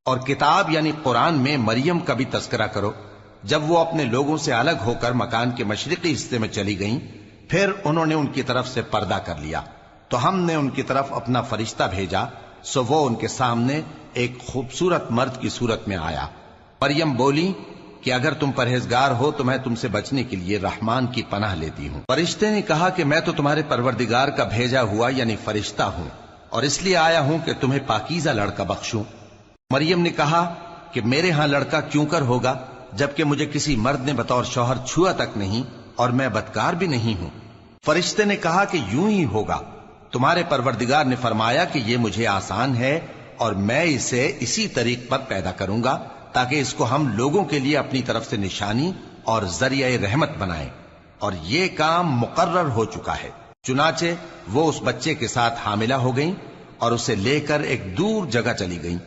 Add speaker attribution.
Speaker 1: اور کتاب یعنی قرآن میں مریم کا بھی تذکرہ کرو، جب وہ اپنے لوگوں سے الگ ہو کر مکان کے مشرقی حصے میں چلی گئیں، پھر انہوں نے ان کی طرف سے پردہ کر لیا، تو ہم نے ان کی طرف اپنا فرشتہ بھیجا، سو وہ ان کے سامنے ایک خوبصورت مرد کی صورت میں آیا۔ مریم بولی کہ اگر تم پرہیزگار ہو تو میں تم سے بچنے کے لیے رحمان کی پناہ لیتی ہوں۔ فرشتے نے کہا کہ میں تو تمہارے پروردگار کا بھیجا ہوا یعنی فرشتہ ہوں، اور اس لیے آیا ہوں کہ تمہیں پاکیزہ لڑکا بخشوں۔ مریم نے کہا کہ میرے ہاں لڑکا کیوں کر ہوگا، جبکہ مجھے کسی مرد نے بطور شوہر چھوا تک نہیں، اور میں بدکار بھی نہیں ہوں۔ فرشتے نے کہا کہ یوں ہی ہوگا، تمہارے پروردگار نے فرمایا کہ یہ مجھے آسان ہے، اور میں اسے اسی طریق پر پیدا کروں گا تاکہ اس کو ہم لوگوں کے لیے اپنی طرف سے نشانی اور ذریعہ رحمت بنائیں، اور یہ کام مقرر ہو چکا ہے۔ چنانچہ وہ اس بچے کے ساتھ حاملہ ہو گئیں اور اسے لے کر ایک دور جگہ چلی گئیں۔